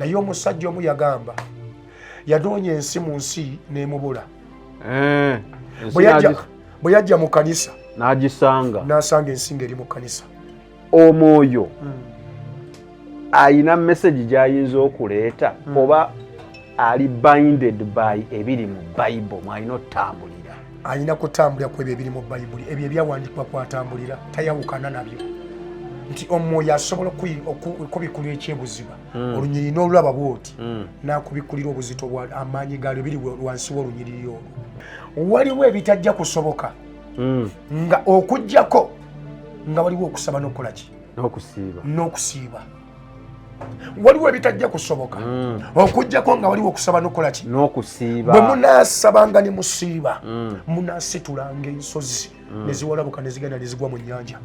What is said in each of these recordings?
naye omusajja omu yagamba yanoonya ensi mu nsi n'emubula. Bwe yajja mu kanisa n'asanga ensinga eri mu kanisa. Omwoyo ayina message gy'ayinza okuleeta oba ali binded by ebiri mu Bible mwalina otambulira? Ayina kutambulira ku ebyo ebiri mu Bayibuli, ebyo ebyawandiikibwa kwatambulira, tayawukana nabyo. Nti omwoyo asobola okubikulira ekyebuziba olunyiriri n'olulaba bwoti n'akubikulira obuzito bwa amaanyi gaalyo biri wansi w'olunyiriri olwo. Waliwo ebitajja kusoboka nga okujjako nga waliwo okusaba n'okukola ki? N'okusiiba. Waliwo ebitajja kusoboka okujjako nga waliwo okusaba n'okukola ki? N'okusiiba. Bwe munaasabanga ne musiiba munaasitulanga ensozi ne ziwalabuka ne zigenda ne zigwa mu nnyanja.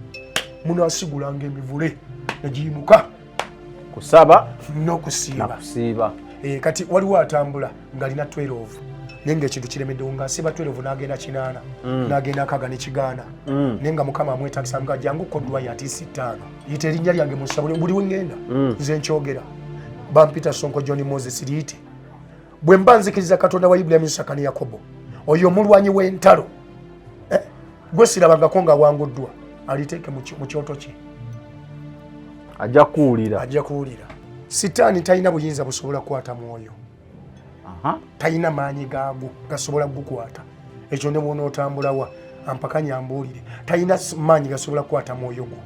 Munaasigulanga emivule ne giyimuka. Kusaba n'okusiiba. Kati waliwo atambula ng'alina 12 naye ng'ekintu kiremeddewo ng'asiba 12 n'agenda 8 n'agenda 6 ne kigaana naye nga Mukama amwetagisa nga jangu koddwa yatiisi 5 yita erinnya lyange mu ssabuli buli we ngenda nze nkyogera bampita Sonko John Moses liyite bwe mba nzikiriza Katonda wa Ibulayimu Isaaka ne Yakobo oyo omulwanyi w'entalo gwe sirabangako nga wanguddwa aliteeke mu kyoto kye ajja kuwulira. Sitaani talina buyinza busobola kukwata mwoyo. Talina maanyi gaago gasobola gukwata. Ekyo ne bw'onootambulawa ampakanya ambuulire talina maanyi gasobola kukwata mwoyo gwo.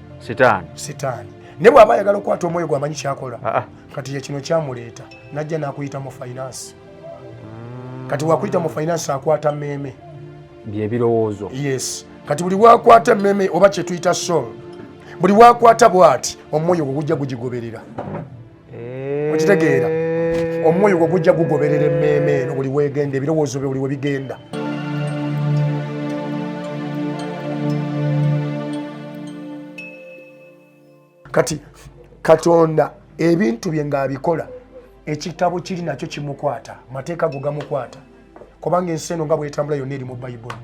Sitaani ne bw'aba ayagala okukwata omwoyo gwo amanyi kyakola. Kati kino kyamuleeta najja n'akuyita mu finance. Kati wakuyita mu finance akwata mmeeme by'ebirowoozo. Yes. Kati buli wakwata emmeme oba kye tuyita soul buli wakwata bw'ati omwoyo gwo gujja gugigoberera. Okitegeera? Omwoyo gwo gujja gugoberera emmeme eno buli weegenda ebirowoozo bye buli we bigenda. Kati Katonda ebintu bye ng'abikola ekitabo kiri nakyo kimukwata mateeka go gamukwata kubanga ensi eno nga bw'etambula yonna eri mu Bayibuli.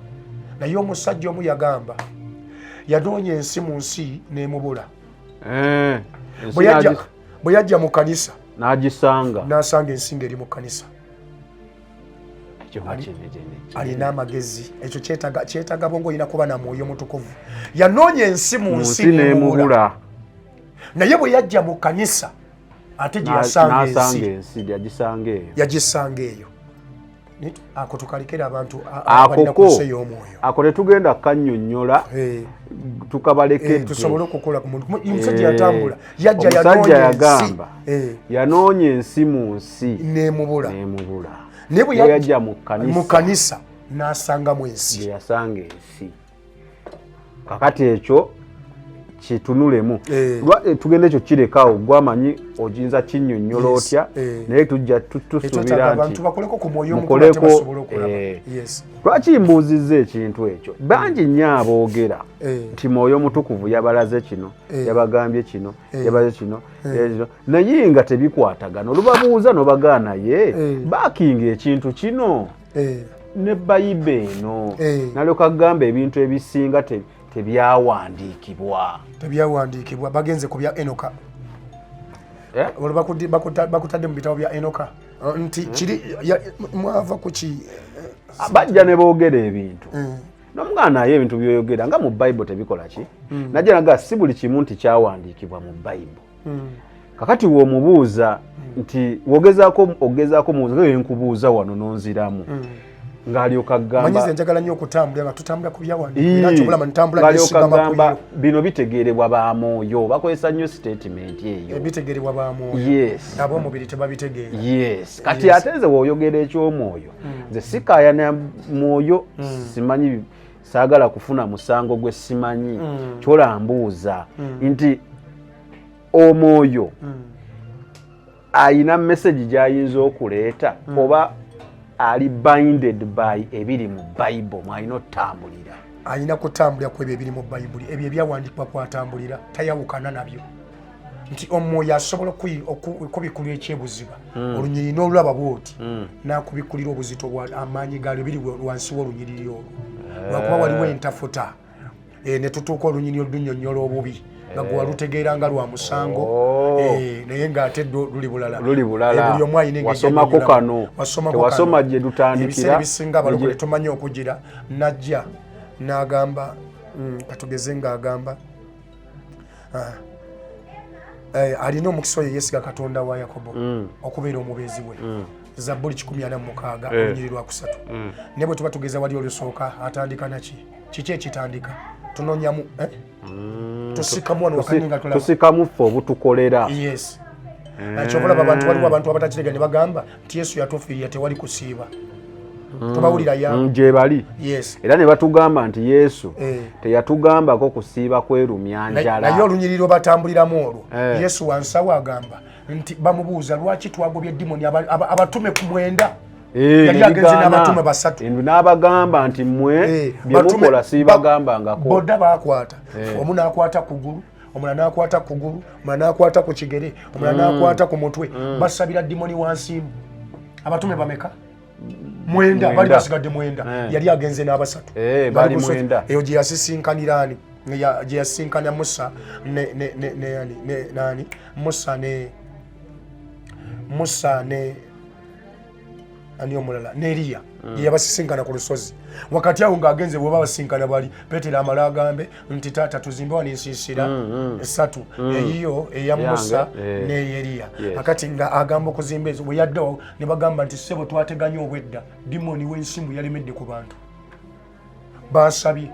Naye omusajja omu yagamba yanoonya ensi mu nsi n'emubula. Bwe yajja mu kanisa n'asanga ensinga eri mu kanisa. Alina amagezi. Ekyo kyetaaga bongo olina kuba na mwoyo mutukuvu. Yanoonya ensi mu nsi n'emubula. Naye bwe yajja mu kanisa ate gye yasanga ensi yagisanga eyo. Ako tukalekera abantu abalina kuseeyo omwoyo. Ako tetugenda kannyonnyola tukabalekedde tusobole okukola ku muntu omusajja yatambula yajja yagamba yanoonya ensi mu nsi n'emubula naye bwe yajja mu kanisa n'asangamu ensi yasanga ensi. Kakati ekyo kitunulemu tugenda ekyo kirekawo gwamanyi oyinza kinnyonnyola otya naye tujja tusuubira nti mukoleko. Lwaki mbuuzizza ekintu ekyo? Bangi nnyo aboogera nti mwoyo mutukuvu yabalaze kino yabagambye kino yabaze kino naye nga tebikwatagana. Olubabuuza n'obagaana ye baakinga ekintu kino ne Bayibuli eno nalyoka gamba ebintu ebisinga tebyawandiikibwa bagenze ku bya Enoka. Bakutadde mu bitabo bya Enoka nti kiri mwava ku ki bajja ne boogera ebintu n'omwana naye ebintu byoyogera nga mu Bayibuli tebikola ki najja naga si buli kimu nti kyawandiikibwa mu Bayibuli. Kakati w'omubuuza nti ogezaako mubuuza nkubuuza wano n'onziramu ng'alyoka gamba manyize njagala nnyo okutambula nga tutambula ku byawandiikibwa kyobulama ntambula n'esigama ku yo. Bino bitegeerebwa ba mwoyo bakozesa nnyo statement eyo bitegeerebwa ba mwoyo. Yes. Ab'omubiri tebabitegeera. Yes. Kati ate nze w'oyogera eky'omwoyo nze sikaayana mwoyo simanyi saagala kufuna musango gwe simanyi kyolambuuza nti omwoyo ayina message gy'ayinza okuleeta oba ali binded by ebiri mu Bible mwalina otambulira? Alina kutambulira ku ebyo ebiri mu Bayibuli ebyo ebyawandiikibwa kwatambulira tayawukana nabyo. Nti omwoyo asobola okubikulira ekyebuziba olunyiriri n'olulaba bwoti n'akubikulira obuzito bwa amaanyi gaalyo biri wansi w'olunyiriri olwo lwakuba waliwo entafuta ne tutuuka olunyiri olunyonnyola obubi nga gwe walutegeera nga lwa musango naye ng'ate luli bulala buli omu ayina wasomako kano tewasoma gye dutandikira ebiseera ebisinga abalokole tomanyi okugira najja n'agamba katugeze ng'agamba alina omukisa oyo yeesiga katonda wa Yakobo okubeera omubeezi we Zabbuli 146 olunyiri lwa 3 ne bwe tuba tugeza wali olusooka atandika naki kiki ekitandika tunonyamu tusikamu wano wakaninga tulaba tusikamu ffe obutukolera yes ekyokulaba abantu waliwo abantu abatakirega ne bagamba nti Yesu yatufiirira tewali kusiiba tubawulira yaabo gye bali yes era ne batugamba nti Yesu teyatugambako kusiiba kwerumya njala naye olunyiriro batambuliramu olwo Yesu wansawo agamba nti bamubuuza lwaki twagobye demoni abatume ku 9 yali agenze n'abatume 3 n'abagamba nti mmwe bye mukola siibagambangako boda baakwata omu n'akwata kugulu omulala n'akwata kugulu omulala n'akwata ku kigere omulala n'akwata ku mutwe basabira demoni wansi abatume bameka 9 bali basigadde 9 yali agenze n'abasatu bali 9 eyo gye yasisinkanirani gye yasinkanya Musa nani Musa ne ani omulala ne Eliya ye yabasisinkana ku lusozi wakati awo ng'agenze bwe babasinkana bali Petero amala agambe nti taata tuzimbe wano ensiisira 3 eyiyo eya Musa ne Eliya akati nga agamba okuzimba ezo bwe yaddawo ne bagamba nti ssebo twateganya obwedda dimoni w'ensimu yalemedde ku bantu basabye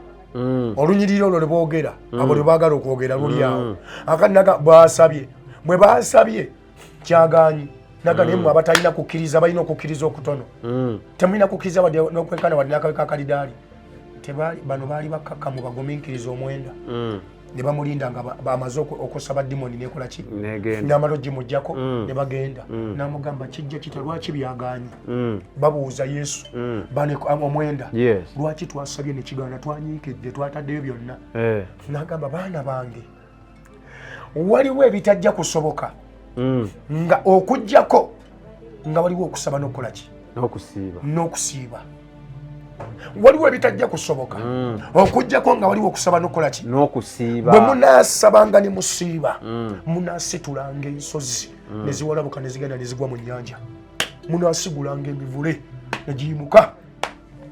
olunyiriro olwo lwe boogera abo lwe baagala okwogera luli awo akati naga basabye bwe basabye kyagaanyi naga naye mmwe abatalina kukkiriza balina okukkiriza okutono temulina kukkiriza wadde n'okwenkana wadde n'akaweka akalidaali tebaali bano baali bakkakkamu bagumiikiriza 9 ne bamulinda nga bamaze okusaba dimoni nekola ki n'amalo gimujjako ne bagenda n'amugamba kijja kita lwaki byagaanyi babuuza Yesu omwenda lwaki twasabye ne kigaana twanyiikidde twataddeyo byonna n'agamba baana bange waliwo ebitajja kusoboka nga okujjako nga waliwo okusaba n'okukola ki n'okusiiba waliwo ebitajja kusoboka okujjako nga waliwo okusaba n'okukola ki n'okusiiba bwe munaasabanga ne musiiba munaasitulanga ensozi ne ziwalabuka ne zigenda ne zigwa mu nnyanja munaasigulanga emivule ne giyimuka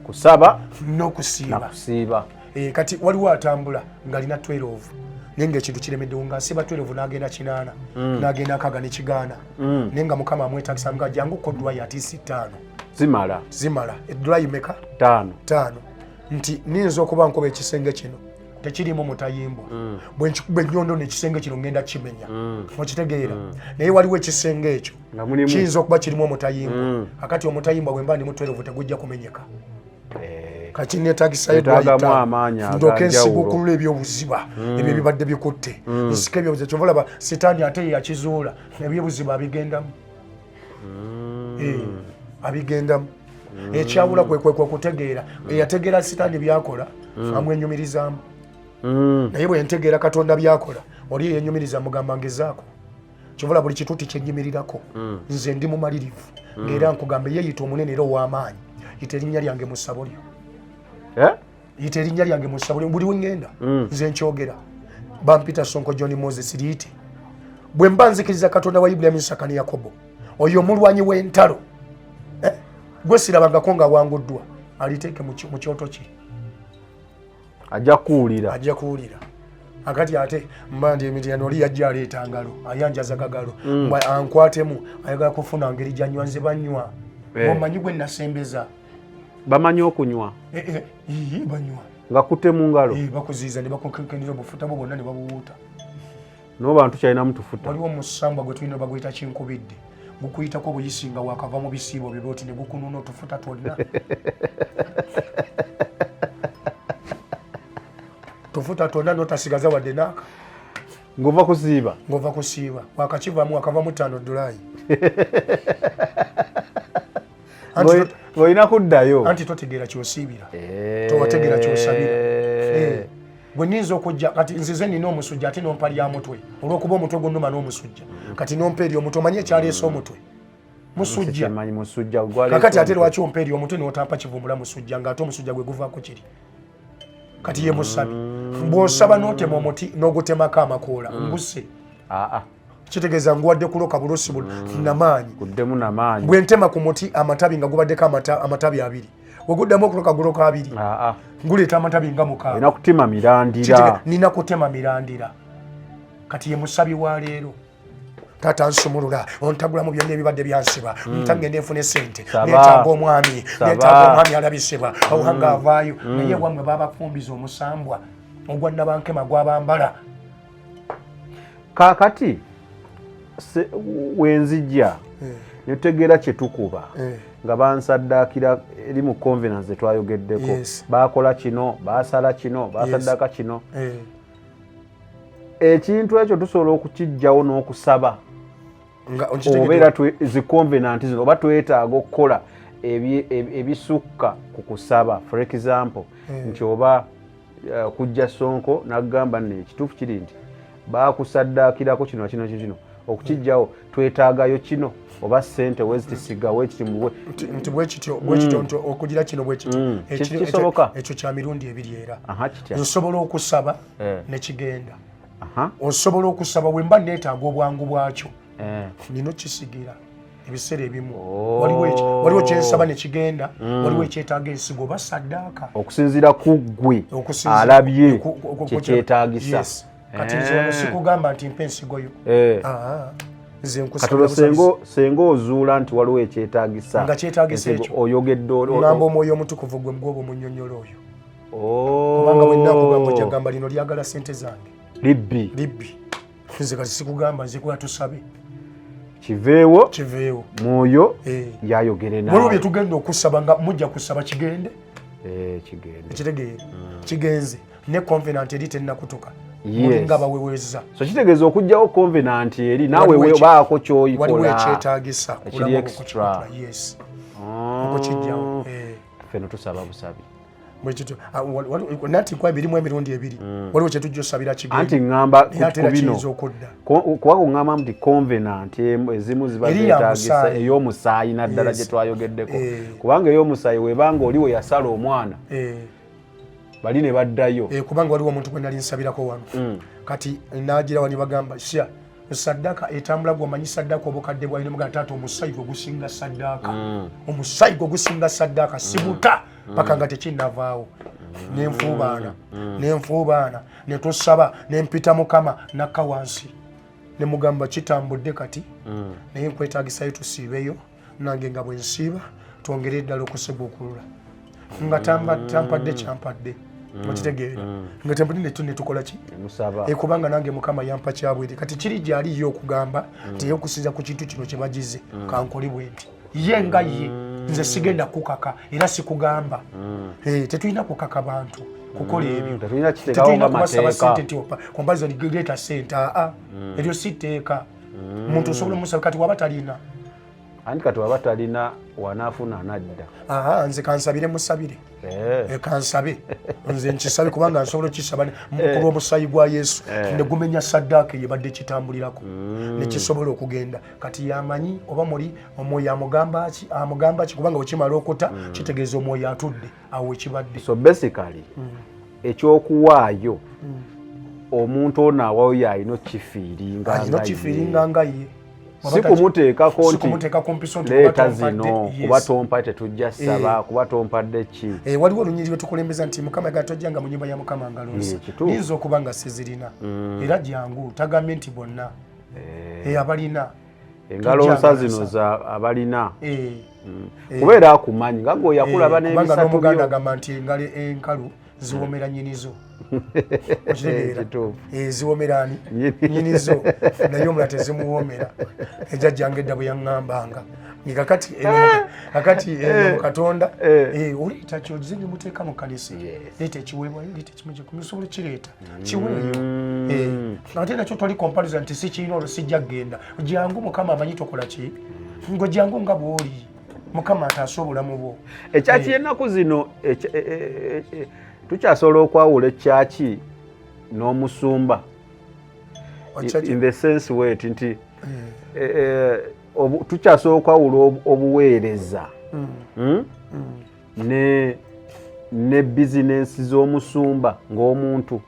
kusaba n'okusiiba kati waliwo atambula ng'alina 12 naye ng'ekintu kiremeddewo ng'asiba 12 n'agenda 8 n'agenda 6 ne kigaana naye nga Mukama amwetagisa nga jangu ko dwayi atiisi 5 zimala edulayi meka 5 nti ninza okuba nkoba ekisenge kino tekirimu mutayimbo bwe nkikuba ennyondo n'ekisenge kino ngenda kimenya okitegeera naye waliwo ekisenge ekyo kiyinza okuba kirimu omutayimbo akati omutayimbo bwe mba ndimu 12 tegujja kumenyeka kati neetagisayo ndoka ensigo okulula ebyobuziba ebyo ebibadde bikutte nsika ebyobuziba kyova olaba sitaani ate yakizuula ebyobuziba abigendamu abigendamu ekyawula kwekwe okutegeera eyategeera sitaani byakola amwenyumirizaamu naye bwe ntegeera Katonda byakola oli yenyumiriza mugamba ngezaako kyova buli kituuti kyennyimirirako nze ndi mumalirivu ng'era nkugamba yeeyita omunene era ow'amaanyi yita erinnya lyange mu ssabo lyo yita erinnya lyange mu ssabo lyo buli wengenda nze nkyogera bampita Sonko John Moses liyite bwe mba nzikiriza Katonda wa Ibulayimu Isaaka ne Yakobo oyo omulwanyi w'entalo gwe sirabangako nga wanguddwa aliteeke mu kyoto kye ajja kuwulira akati ate mba ndi emitiyano oli yajja aleeta ngalo ayanjaza gagalo ankwatemu ayagala kufuna ngeri gyanywa nze banywa omanyi gwe nasembeza bamanyi okunywa banywa nga kutte mu ngalo bakuziiza ne bakukenkenera obufuta bwo bwonna ne babuwuuta n'obantu kyalinamu tufuta waliwo omusambwa gwe tulina baguyita kinkubidde gukuyitako obuyisi nga wakava mu bisiibo bye booti ne gukununa otufuta twonna tufuta twonna n'otasigaza wadde naaka ng'ova kusiiba wakakivaamu wakavamu $5 olina kuddayo anti totegeera kyosiibira towategeera kyosabira bwe nninza okujja kati nzize nina omusujja ate nompa lya mutwe olw'okuba omutwe gunnuma n'omusujja kati nompa eri omutwe omanyi ekyaleese omutwe musujja kakati ate lwaki ompa eri omutwe n'otampa kivumbula musujja ng'ate omusujja gwe guvaako kiri kati ye musabi bw'osaba n'otema omuti n'ogutemako amakoola nguse kitegeeza nguwadde kuloka bulosi namaanyi kuddemu namaanyi bwe ntema ku muti amatabi nga gubaddeko amatabi 2 bwe guddamu okuloka guloka 2 nguleeta amatabi nga 6 olina kutema mirandira nina kutema mirandira kati ye musabi wa leero taata nsumulula ontagulamu byonna ebibadde byansiba ntagende nfune sente neetaaga omwami alabisibwa awanga avaayo naye wamwe babafumbiza omusambwa ogwa nabankema gwabambala kaakati wenzijja netutegeera kyetukuba nga bansaddaakira eri mu convenance zetwayogeddeko bakola kino basala kino basaddaaka kino ekintu ekyo tusobola okukijjawo n'okusaba obeera zi convenant zino oba twetaaga okukola ebisukka ku kusaba for example nti oba kujja Sonko n'agamba ekituufu kiri nti bakusaddaakirako kino kino okukijjawo twetaagayo kino oba ssente wezitisiga wekitimuwe nti bwekityo okugira kino bwekityo kisoboka ekyo kya mirundi 2 era nsobola okusaba nekigenda osobola okusaba wemba neetaaga obwangu bwakyo nino kisigira ebiseera ebimu waliwo kyensaba nekigenda waliwo ekyetaaga ensigo oba saddaaka okusinziira ku ggwe alabye kyekyetaagisa kati nze sikugamba nti mpa ensigoyo senga ozuula nti waliwo ekyetaagisa nga kyetaagisa ekyo oyogedde ngamba omwoyo omutukuvu gwe mugwoba omunyonyola oyo kubanga bwenakugamba ojagamba lino lyagala sente zange libbi nze kati sikugamba nzikuba tusabe kiveewo mwoyo yayogere nawe waliwo byetugenda okusaba nga mujja kusaba kigende ekitegeere kigenze ne convenant eri tennakutuka mulinga baweweza so kitegeeza okujjawo convenant eri naawe baako kyoyikola waliwo ekyetaagisa ekiri extra okukijjawo feno tusaba busabi nati kwa birimu emirundi 2 waliwo kyetujja osabira kigenda anti ngamba ku bino kuba kungamba nti convenant ezimu ziba zeetaagisa ey'omusaayi naddala gye twayogeddeko kubanga ey'omusaayi webanga oliwo yasala omwana bali ne baddayo kubanga waliwo omuntu gwe nali nsabirako wano kati nagira wani bagamba sya saddaaka etambula gwomanyi saddaaka obukadde bwalina mugamba taata omusaayi gwe gusinga saddaaka omusaayi gwe gusinga saddaaka sibuta paka nga tekinnavaawo nenfuubaana netusaba nempita mukama nakka wansi nemugamba kitambudde kati naye nkwetaagisayo tusiibeyo nange nga bwe nsiiba twongere eddala okusegguukulula nga tampadde kyampadde mukitegeera nga tampadde netukola ki kubanga nange mukama yampa kyabwere kati kiri gyaliyo okugamba nti okusinza ku kintu kino kye bagize kankoli bwe nti ye nga ye nze sigenda kukaka era sikugamba tetulina kukaka bantu kukola ebyo tetulina kubasaba sente nti kombaza lireeta sente eryo si tteeka muntu osobola omusaba kati waba talina anti kati waba talina wanaafuna anadda nze kansabire musabire kansabe nze nkisabe kubanga nsobola okisaba ku lw'omusaayi gwa Yesu ne gumenya saddaaka eyebadde kitambulirako nekisobola okugenda kati yamanyi oba muli omwoyo amugamba ki kubanga wekimala okuta kitegeeza omwoyo atudde awo ekibadde so basically ekyokuwaayo omuntu ono awayo yalina okifiiringa nga ye si kumuteekako nti leeta zino kuba tompa tetujja saba kuba tompadde ki waliwo olunyiri lwe tukulembeza nti mukama gatojjanga mu nyumba ya mukama ngalonzi niyinza okuba nga sizirina era jangu tagambye nti bonna abalina engalonsa zino za abalina kubeera akumanyi nga gwe yakulaba n'ebisatu byo n'omuganda agamba nti engalo enkalu ziwomera nyinizo ziwomera nyinizo naye omula tezimuwomera ejjajjange edda bwe yaŋŋambanga kakati mu Katonda oliita kyozini muteeka mu kanisa leeta ekiweebwayo leeta ekimisobola kireeta kiweeyo ate nakyo toli comparison nti si kirina olwo sijja kgenda jangu mukama amanyi tokola ki ngo jangu nga bw'oli mukama ataasobola mu bwo ekyaki ennaku zino tukyasobola okwawula ekyaki n'omusumba in the sense way nti tukyasobola okwawula obuweereza ne bizinensi z'omusumba ng'omuntu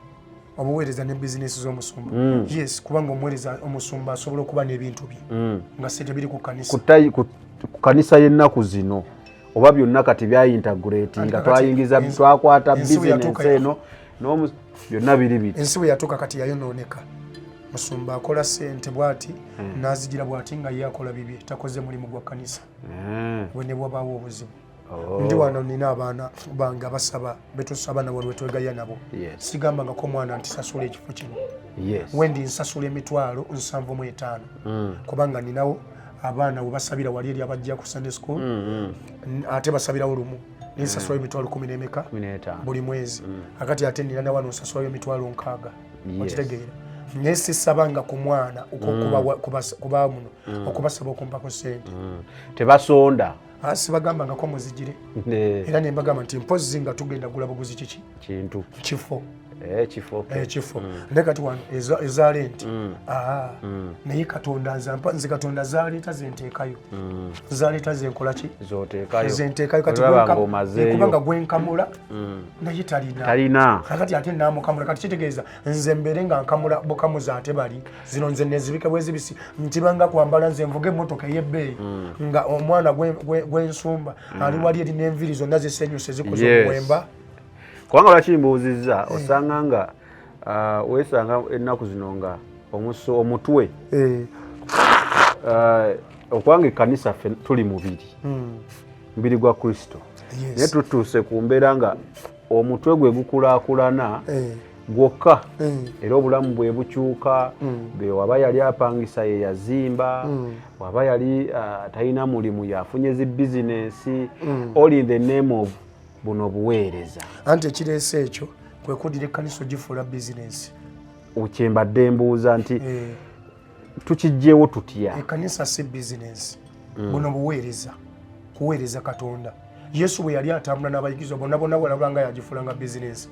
obuweereza ne bizinesi z'omusumba yes kubanga omuweereza omusumba asobola okuba n'ebintu bye nga sente biri ku kanisa ku kanisa y'ennaku zino oba byonna kati byayintegrate nga twayingiza twakwata bizinesi eno byonna biri biti ensi bwe yatuuka kati yayonooneka musumba akola sente bw'ati n'azigira bw'ati nga ye akola bibye takoze mulimu gwa kanisa bwe ne bwabaawo obuzibu ndi wano nina abaana bange abasaba betusaba nabo lwetwegaya nabo sigambangako omwana nti sasula ekifo kino wendi nsasula emitwalo 75 kubanga ninawo abaana we basabira wali eri abajja ku Sunday school ate basabirawo lumu ninsasulayo emitwalo 10 buli mwezi akati ate nina na wano nsasulayo emitwalo 6 okitegeera naye sisabanga ku mwana kuba muno okubasaba okumpako sente tebasonda sibagambangako muzigire era nembagamba nti mpozi nga tugenda gula buguzi kiki kintu kifo kifo naye kati wano ezalenti naye katonda nze katonda zaleeta zenteekayo zaleeta zenkola ki zenteekayo kati kubanga gwenkamula naye talina kakati ate namukamula kati kitegeeza nze mbeere nga nkamula bukamuza ate bali zino nze nezibike bwezibisi ntibanga kwambala nze nvuga emmotoka ey'ebbeeyi nga omwana gwensumba ali wali erina enviri zonna zisenyuse zikuza omuwemba kubanga lwaki mbuuzizza osanga nga weesanga ennaku zino nga omutwe okubanga ekkanisa ffe tuli mubiri gwa Kristo naye tutuuse ku mbeera nga omutwe gwe gukulaakulana gwokka era obulamu bwe bukyuka waba yali apangisa ye yazimba waba yali talina mulimu yafunye zi bizinesi all in the name of buno buweereza anti ekireese ekyo kwe kuddira ekkanisa ogifuula bizinesi kyembadde mbuuza nti tukijjeewo tutya ekkanisa si bizinesi buno buweereza kuweereza Katonda Yesu bwe yali atambula n'abayigirizwa bonna balabula nga yagifuula nga bizinesi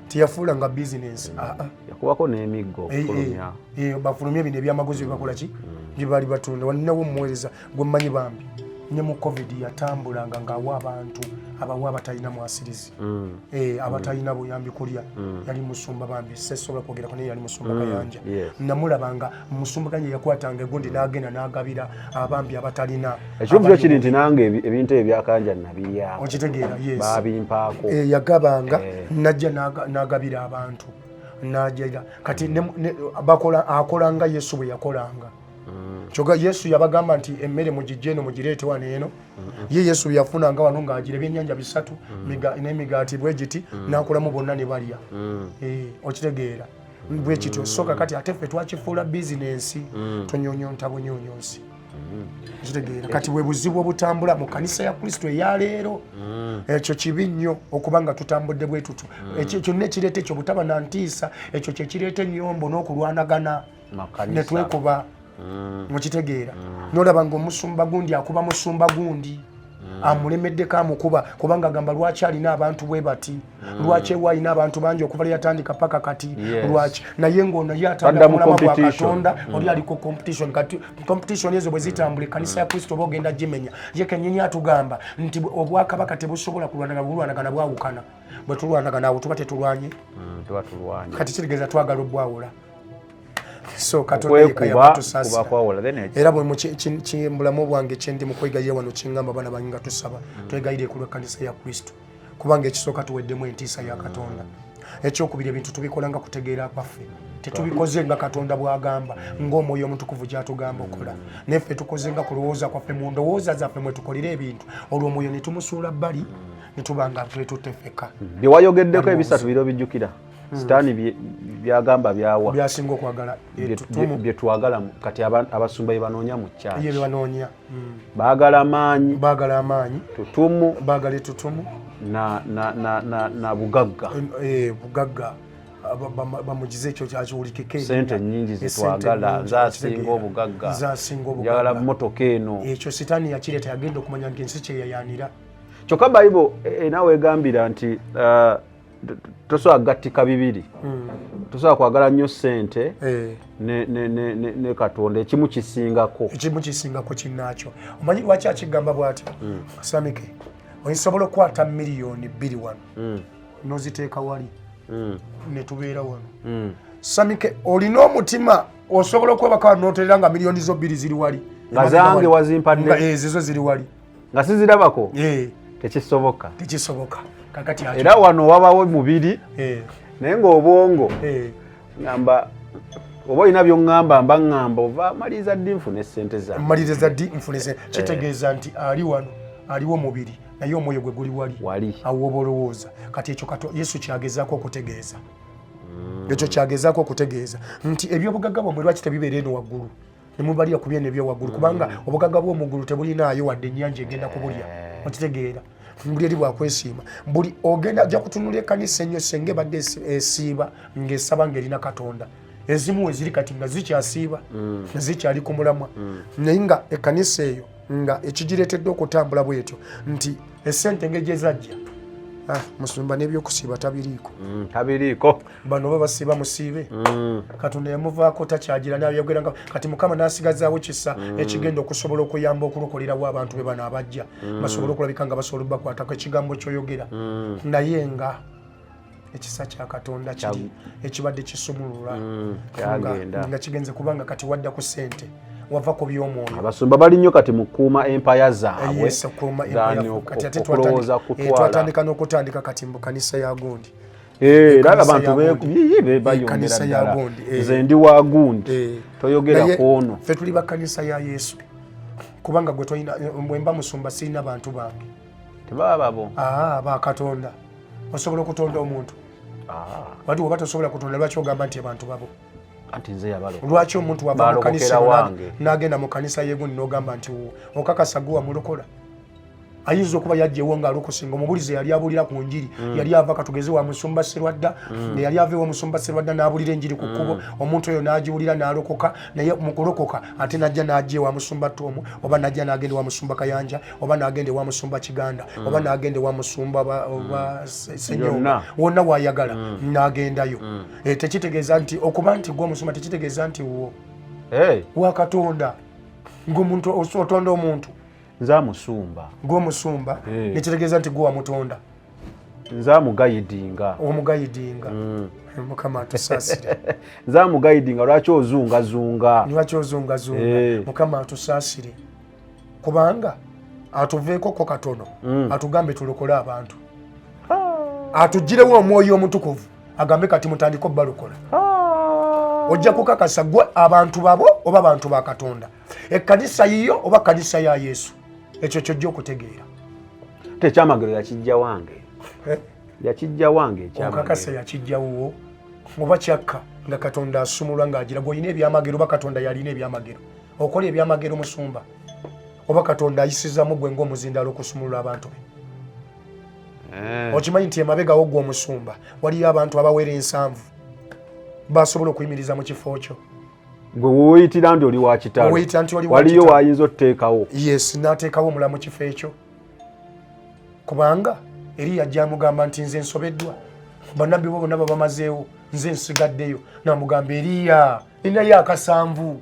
teyafuula nga bizinesi yakubako n'emiggo bafulumya bino ebyamaguzi byebakola ki bye baali batunda walinawo omuweereza gwe mmanyi bambi ne mu covid yatambulanga ng'awa abantu abawa abatalina mwasirizi abatalina buyambi kulya yali musumba bambi sesobola kwogerako naye yali musumba Kayanja namulabanga musumba Kayanja yakwatanga egundi n'agenda n'agabira abambi abatalina ekyobyo kiri nti nange ebintu ebyakanja nabiryawo okitegeera babimpaako yagabanga najja n'agabira abantu n'ajja kati akolanga Yesu bwe yakolanga kyoga Yesu yabagamba nti emmere mugijje eno mugireete wano eno ye Yesu yafunanga wano ng'agira ebyennyanja 3 n'emigaati bwe giti n'akolamu bonna ne balya okitegeera bwe kityo soka kati ate ffe twakifuula bizinesi tonyonyonta bunyonyonsi okitegeera kati bwe buzibu obutambula mu kanisa ya Kristo eyaleero ekyo kibi nnyo okuba nga tutambudde bwe tutu ekyo kyonna ekireeta ekyo butaba na ntiisa ekyo kye kireeta ennyombo n'okulwanagana ne twekuba mukitegeera nolaba nga omusumba gundi akuba musumba gundi amulemeddeko amukuba kubanga agamba lwaki alina abantu bwe bati lwaki ewa alina abantu bangi okuva yatandika paka kati lwaki naye ng'ono yatandika mulama gwa Katonda oli aliko competition ezo bwe zitambula ekkanisa ya Kristo oba ogenda gimenya ye kennyini atugamba nti obwakabaka tebusobola bulwanagana bwawukana bwe tulwanagana awo tuba tetulwanye kati kitegeeza twagala obwawula so Katonda yekayabatusasa era bwe mukimbulamu bwange kyendi mukwegayira wano kingamba bana bange tusaba twegayire ku lw'ekkanisa ya Kristo kubanga ekisooka tuweddemu entiisa ya Katonda ekyokubiri ebintu tubikola nga kutegeera kwaffe tetubikoze nga Katonda bw'agamba ng'omwoyo omutukuvu gy'atugamba okola neffe tukoze nga kulowooza kwaffe mu ndowooza zaffe mwe tukolera ebintu olwo omwoyo ne tumusuula bbali ne tuba nga twetutefeka bye wayogeddeko ebisatu biro bijjukira sitaani byagamba byawa byasinga okwagala bye twagala kati abasumba bye banoonya mu kyaki bye banoonya baagala amaanyi tutumu baagala etutumu na bugagga bugagga bamugize ekyo kyakiwulikeko sente nnyingi zetwagala nzasinga obugagga njagala mmotoka eno ekyo sitaani yakireeta yagenda okumanya nti ensi kyeyayanira kyokka bayibuli enaawe egambira nti tosobola kugattika bibiri tosobola kwagala nnyo ssente ne Katonda ekimu kisingako kinnaakyo omanyi lwaki akigamba bw'atyo Samike osobola okukwata miliyoni 2 wano n'oziteeka wali ne tubeera wano. Samike olina omutima osobola okwebaka n'oterera nga miliyoni zo 2 ziri wali. Nga zange wazimpadde. Ezo ziri wali. Nga sizirabako. Tekisoboka. Tekisoboka. Kakati era wano wabawo mubiri. Naye ng'obwongo. Ngamba oba olina by'oŋŋamba mba ŋŋamba ova maliriza ddi nfune ssente zange. Maliriza ddi nfune ssente. Kitegeeza nti ali wano aliwo mubiri naye omwoyo gwe guli wali. Awo oba olowooza. Kati ekyo Yesu kyagezaako okutegeeza. Ekyo kyagezaako okutegeeza nti ebyobugagga bwomwe lwaki tebibeera eno waggulu ne mubalira ku byeno ebyowaggulu kubanga obugagga bw'omuggulu tebulinaayo wadde ennyanja egenda kubulya. Okitegeera buli eri bwakwesiima buli ogenda ajja kutunula ekkanisa ennyo senga ebadde esiiba ng'esaba ng'erina Katonda. Ezimu weziri kati nga zikyasiiba nga zikyali ku mulamwa naye nga ekkanisa eyo nga ekigireetedde okutambula bwetyo nti essente ng'egye zajja musumba n'ebyokusiiba tabiriiko bano baba basiiba musiibe Katonda yamuvaako takyagira n'abyogeranga kati Mukama n'asigazaawo kisa ekigenda okusobola okuyamba okulokolerawo abantu be bano abajja basobole okulabika nga basobola bakwatako ekigambo ky'oyogera naye nga ekisa kya Katonda kiri ekibadde kisumulula nga kigenze kubanga kati wadda ku ssente wava ku by'omwoyo. Abasumba bali nnyo kati mu kuuma empaya zaabwe okulowooza kutwala twatandika n'okutandika kati mu kanisa ya Gundi. Era abantu bayongera ddala nze ndi wa Gundi toyogera ku ono. Ffe tuli ba kanisa ya Yesu kubanga gwe tolina bwe mba musumba sirina bantu bange tebaba babo ba Katonda osobola okutonda omuntu wati oba tosobola kutonda lwaki ogamba nti abantu babo anti nze yabalokola lwaki omuntu wava mu kanisa n'agenda mu kanisa y'egundi n'ogamba nti okakasa gwe wamulokola ayinza okuba yajjewo ng'alokosinga omubulize yali abulira ku njiri yali ava katugeze wa musumba Sserwadda yali ava wa musumba Sserwadda n'abulira enjiri ku kkubo omuntu oyo n'agiwulira n'alokoka naye mu kulokoka ate najja n'ajje wa musumba Toomu oba najja n'agende wa musumba Kayanja oba n'agende wa musumba Kiganda oba n'agende wa musumba Ssenyonga wonna w'ayagala n'agendayo. Tekitegeeza nti okuba nti gwe omusumba tekitegeeza nti wa Katonda ng'omuntu otonda omuntu nza musumba ng'omusumba nekitegeeza nti gwe wamutonda nza mugayidinga omugayidinga Mukama atusaasire nza mugayidinga lwaki ozungazunga Mukama atusaasire kubanga atuveeko ko katono atugambe tulokole abantu atugirewo omwoyo omutukuvu agambe kati mutandika obbalokola ojja kukakasa gwe abantu babo oba abantu ba Katonda ekkanisa yiyo oba kanisa ya Yesu ekyo kyojja okutegeera. Tekyamagero yakijja wange okakasa yakijjawo oba kyakka nga Katonda asumulwa ng'agira gw'olina ebyamagero oba Katonda yalina ebyamagero okola ebyamagero musumba oba Katonda ayisizaamu gwe ng'omuzindaalo okusumulula abantu be. Okimanyi nti emabegawo gwe omusumba waliyo abantu abawera 7 basobola okuyimiriza mu kifo kyo. Gwe woyitira nti oli wa kitalo waliyo wayinza otuteekawo. Yes, n'ateekawo omulala mu kifo ekyo kubanga eri yajja amugamba nti nze nsobeddwa bannabbi bo bonna bamazeewo nze nsigaddeyo n'amugamba Eriya ninayo akasanvu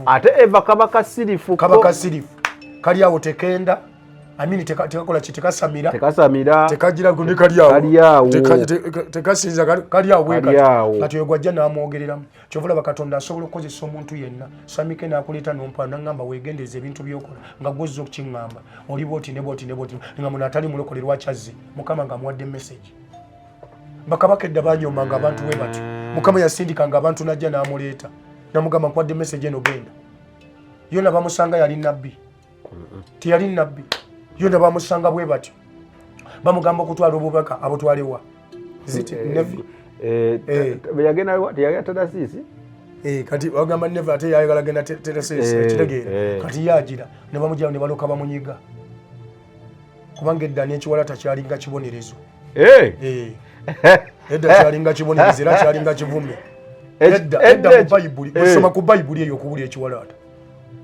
ate Eva kaba kasirifu kali awo tekenda amini tekakola kitekasamira tekagira gundi kali awo tekasinza kali awo kati ogwajja n'amwogereramu kyovula Bakatonda asobola okukozesa omuntu yenna Samike n'akuleeta n'ompa n'angamba weegendeeza ebintu by'okola nga gwozza okukiŋŋamba oli bwoti ne bwoti nga muno atali mulokole lwakyazze Mukama nga amuwadde message. Bakabaka edda banyoomanga abantu bwe batyo Mukama yasindikanga abantu najja n'amuleeta n'amugamba nkuwadde message eno genda yonna bamusanga yali nabbi teyali nabbi yonna bamusanga bwe batyo bamugamba okutwala obubaka abutwalewa kati bagamba neva ate yayagala genda terasisi kitegeera kati yagira ne bamujjawo ne baloka bamunyiga kubanga edda n'ekiwalata kyalinga kibonerezo edda kyalinga kibonerezo era kyalinga kivume edda mu Bayibuli osoma ku Bayibuli eyo okubulya ekiwalata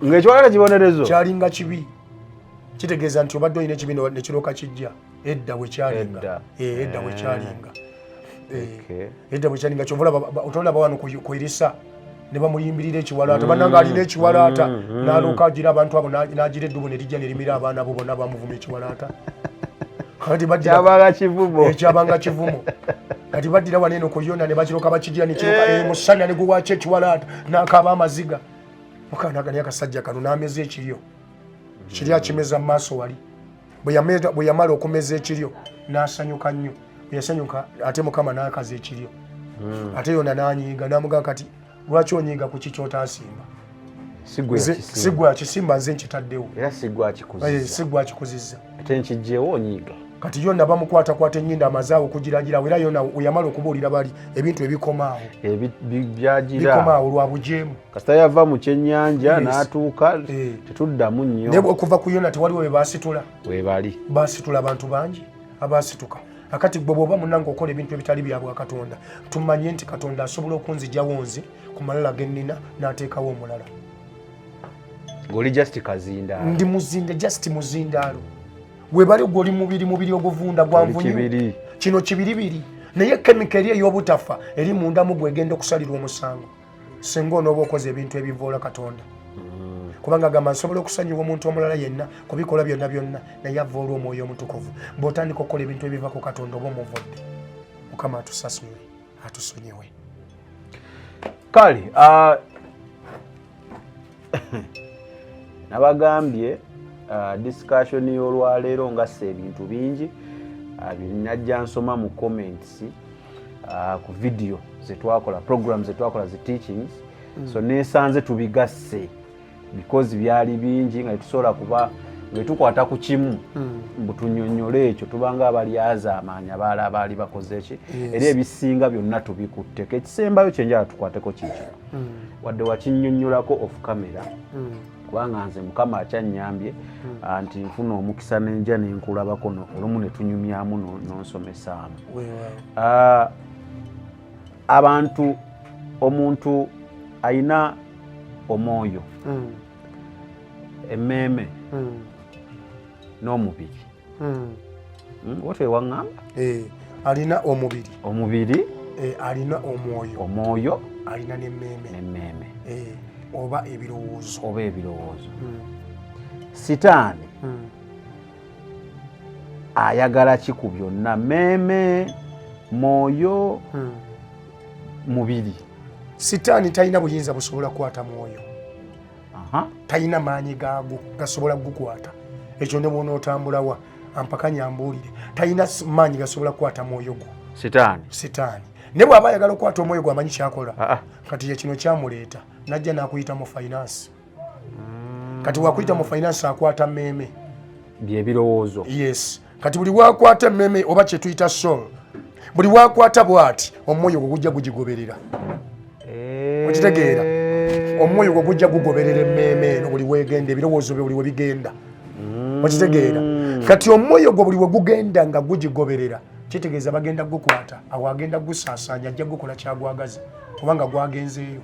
ng'ekiwalata kibonerezo kyalinga kibi kitegeeza nti obadde olina ekibi ne kirooka kijja edda bwe kyalinga edda bwe kyalinga kyovula otolaba wano ku irisa ne bamuyimbirira ekiwalaata bannanga alina ekiwalaata n'alooka agira abantu abo n'agira eddubu ne lijja ne limira abaana bo bonna bamuvuma ekiwalaata kati badira kyabanga kivumo kati badira waneno kuyona ne bakiroka bakigira ne kiroka musanya ne guwa chechi walata nakaba amaziga mukana gani akasajja kanu nameze ekiryo kirya kimeza maso wali bwe yamala okumeza ekiryo nasanyuka nnyo yasanyuka ate mukama nakaze ekiryo ate yona nanyiga namuga kati lwaki onyiga ku kikyota asimba sigwa kisimba nze nkitaddewo era sigwa kikuzizza ate nkijjewo onyiga kati yonna bamukwata kwata ennyinda amazaawo okugiragira era yonna oyamala okubuulira bali ebintu ebikomaawo bikomaawo lwa bujeemu kasita yava mu kyennyanja n'atuuka tetuddamu nnyo naye okuva ku yonna tewaliwo be baasitula webali baasitula abantu bangi abaasituka akati gwe bw'oba munnange okola ebintu ebitali bya bwa Katonda tumanye nti Katonda asobola okunzigyawo nze ku malala ge nnina n'ateekawo omulala ng'oli just kazindaalo ndi muzinde just muzindaalo gwe bali gw'oli mubiri oguvunda gwanvunyu kino kibiribiri naye kemika eri ey'obutafa eri mundamu gwegenda okusalirwa omusango singa onooba okoze ebintu ebivoola Katonda kubanga gamba nsobola okusonyiwa omuntu omulala yenna kubikola byonna naye avoola omwoyo omutukuvu bw'otandika okukola ebintu ebiva ku Katonda oba omuvodde Mukama atusasule atusonyiwe kale nabagambye discussion y'olwaleero ngassa ebintu bingi binajja nsoma mu comments ku video zetwakola program zetwakola zi teachings so nesanze tubigasse because byali bingi nga tusobola kuba ngetukwata ku kimu mbutunyonyole ekyo tubanga abali azaamaanya baala abaali bakoze eki era ebisinga byonna tubikutteko ekisembayo kyenjala tukwateko kiki wadde wakinnyonnyolako off camera kubanga nze Mukama akyanyambye nti nfuna omukisa n'enja nenkulabako olumu ne tunyumyamu nonsomesaamu abantu omuntu ayina omwoyo emmeeme n'omubiri wotwewaŋŋamba alina omubiri alina omwoyo alina n'emmeeme oba ebirowoozo sitaani ayagala ki ku byonna mmeeme mwoyo mubiri sitaani talina buyinza busobola kukwata mwoyo talina maanyi gaago gasobola gukwata ekyo ne bwonootambulawa ampaka nyambuulire talina maanyi gasobola kukwata mwoyo gwo sitaani ne bw'aba ayagala okukwata omwoyo gwo amanyi kyakola kati ye kino kyamuleeta najja n'akuyita mu finance kati wakuyita mu finance akwata mmeeme byebirowoozo yes kati buli wakwata mmeeme oba kye tuyita soul buli wakwata bw'ati omwoyo gwo gujja gugigoberera okitegeera omwoyo gwo gujja gugoberera emmeeme eno buli weegenda ebirowoozo bye buli we bigenda okitegeera kati omwoyo gwo buli we gugenda nga gugigoberera kitegeeza bagenda gukwata awo agenda gusaasaanya ajja gukola kyagwagaza kubanga gwagenzeeyo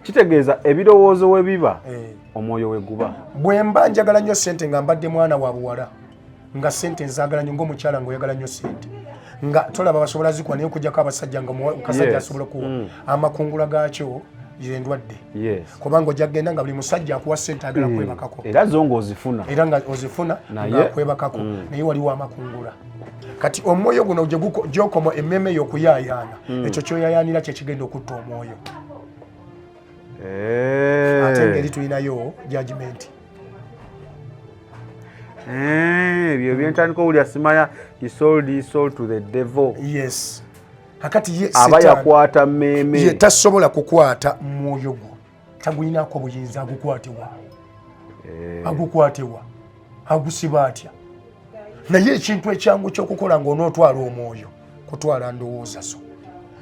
kitegeeza ebirowoozo we biba omwoyo we guba bwe mba njagala nnyo ssente nga mbadde mwana wa buwala nga ssente nzaagala nnyo ng'omukyala ng'oyagala nnyo ssente nga tolaba basobola zikuwa naye okujjako abasajja nga kasajja asobola okuwa amakungula gaakyo yendwadde kubanga ojja kgenda nga buli musajja akuwa ssente agala kwebakako era zo ng'ozifuna era nga ozifuna ngaakwebakako naye waliwo amakungula kati omwoyo guno gyokoma emmeeme y'okuyaayaana ekyo kyoyaayaanira kyekigenda okutta omwoyo ate engeri tulinayo judgment ebyo byentandika owulira simanya he sold his soul to the devil yes akati aba yakwata mmeeme ye tasobola kukwata mwoyo gwo tagulinako buyinza agukwatibwa agusiba atya naye ekintu ekyangu ky'okukola ng'onootwala omwoyo kutwala ndowooza so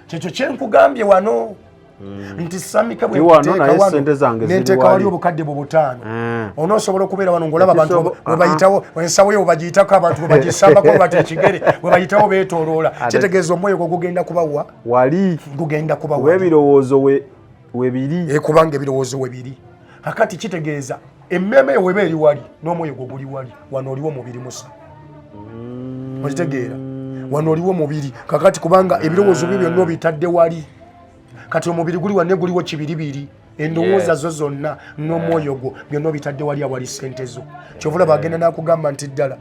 kyekyo kyenkugambye wano nti samika bwenteeka wali obukadde bwe 5 onoosobola okubeera wano ng'olaba abantu webayitawo ensawo yo webagiyitako abantu webagisambako webata ekigere webayitawo beetooloola kitegeeza omwoyo gwo gugenda kubawa wali gugenda kubawa ebirowoozo webiri kubanga ebirowoozo webiri akati kitegeeza emmeeme yo weba eri wali n'omwoyo gwo guli wali wano oliwo mubiri musa okitegeera wano oliwo mubiri kakati kubanga ebirowoozo byo byonna obitadde wali kati omubiri guli wanne guliwo kibiribiri endowooza zo zonna n'omwoyo gwo byonna obitadde wali awali ssente zo kyovula bagenda nakugamba nti ddala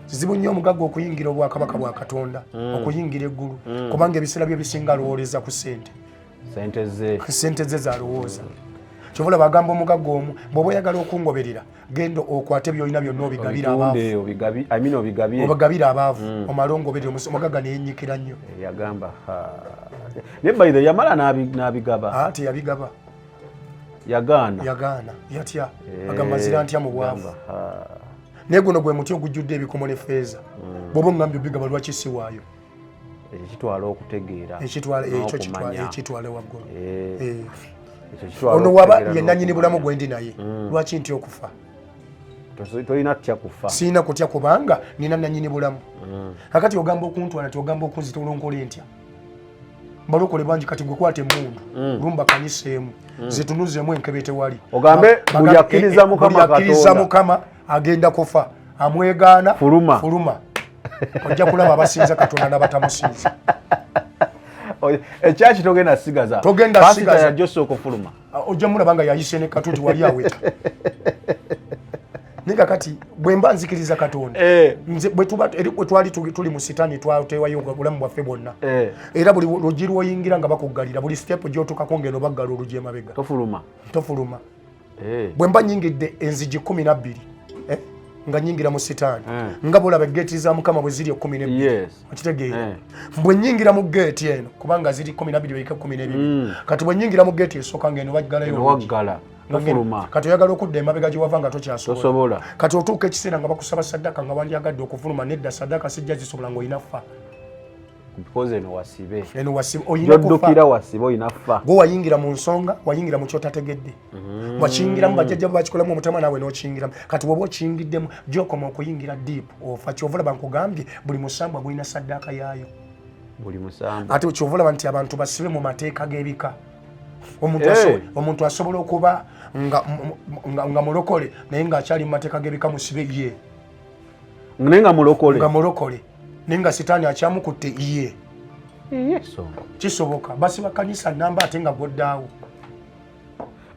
kizibu nnyo omugagga okuyingira obwakabaka bwa Katonda okuyingira eggulu kubanga ebiseera bye bisinga alowoleza ku ssente ze zalowooza kyobola bagamba omugagga omu bw'oba oyagala okungoberera genda okwate byolina byonna obigabire abaavu omale ongoberere omugagga neyenyikira nnyo yagamba naye bayize yamala n'abigaba teyabigaba yagaana yatya agamba zira ntya mu bwavu naye guno gwe muti ogujjudde ebikomo ne feeza bw'oba ongambye obigaba lwaki si waayo ekitwala okutegeera ekitwala waggulu ono waba yenanyini bulamu gwendi naye lwaki ntya okufa tolina kutya kufa siina kutya kubanga nina nanyini bulamu kakati ogamba okuntwala ti ogamba okunzita olonkole ntya balokole bangi kati gwe kwate emundu lumba kanyiseemu zitunuzeemu enkebe tewali ogambe buli akkiriza mukama agenda kufa amwegaana fuluma ojja kulaba abasinza Katonda n'abatamusinza ekyaki togenda sigaza yajja okufuluma ojja mulaba nga yayise ne katuti wali aweta ninga kati bwe mba nzikiriza Katonda nze bwe twali tuli mu sitaani twateewayo obulamu bwaffe bwonna era buli lugi lwoyingira nga bakuggalira buli step gy'otuukako ngeno baggala olugi emabega tofuluma bwe mba nyingidde enzigi 12 nga nyingira mu sitaani nga bolaba geeti za Mukama bwe ziri 12 okitegeera bwe nyingira mu geeti eno kubanga ziri 12 bayika 12 kati bwe nyingira mu geeti esooka ngeno baggalayo kati oyagala okudda emabega gye wava nga tokyasobola kati otuuka ekiseera nga bakusaba saddaka nga wandyagadde okufuluma nedda saddaka sijja zisobola ng'olina ffa gwe wayingira mu nsonga wayingira mu kyotategedde wakiyingiramu bajjajja bakikolamu omutama naawe n'okiyingiramu kati woba okiyingiddemu gyokoma okuyingira deep ofa kyovalaba nkugambye buli musambwa gulina saddaka yaayo ate kyovalaba nti abantu basibe mu mateeka g'ebika omuntu asobola okuba nga mulokole naye ng'akyali mu mateeka g'ebika musibe ye nga mulokole naye nga sitaani akyamukutte ye kisoboka basiba kanisa namba ate nga gwoddaawo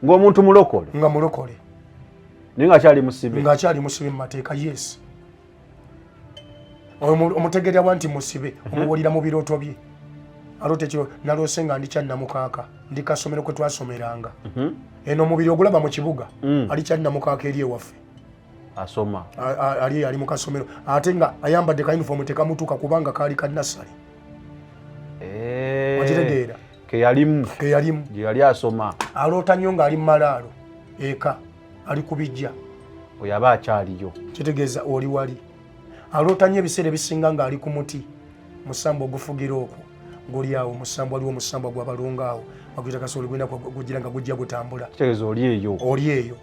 ng'omuntu nga mulokole naye ng'akyali musibe mu mateeka yes omutegeerwa nti musibe omuwulira mu birooto bye alote kyo nalose nga ndi kyannamukaaka ndi kasomero kwe twasomeranga eno omubiri ogulaba mu kibuga ali kyannamukaaka eri ewaffe asoma ali mu kasomero ate nga ayambadde ka uniform tekamutuuka kubanga kaali ka nasale wakitegeera keyalimu gye yali asoma aloota nnyo ng'ali mu malaalo eka ali ku bijja oyo aba akyaliyo kitegeeza oli wali aloota nnyo ebiseera ebisinga ng'ali ku muti musambo ogufugira okwo guli awo musambo waliwo omusambwa gwabalunga awo baguyita kasooli gwina gugira nga gujja gutambula kitegeeza oli eyo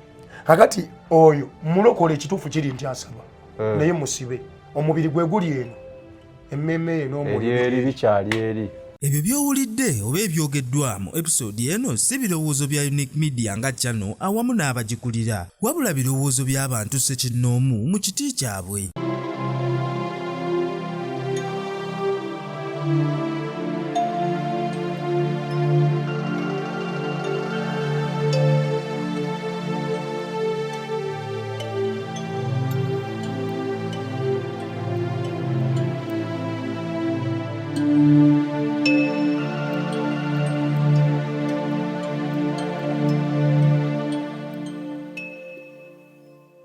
kakati oyo mulokole ekituufu kiri nti asaba naye musibe omubiri gwe guli eno emmeme n'omubiri bikyali eri ebyo by'owulidde oba ebyogeddwa mu episode eno si birowoozo bya Unique Media nga channel awamu n'abagikulira wabula birowoozo by'abantu ssekinnoomu mu kiti kyabwe.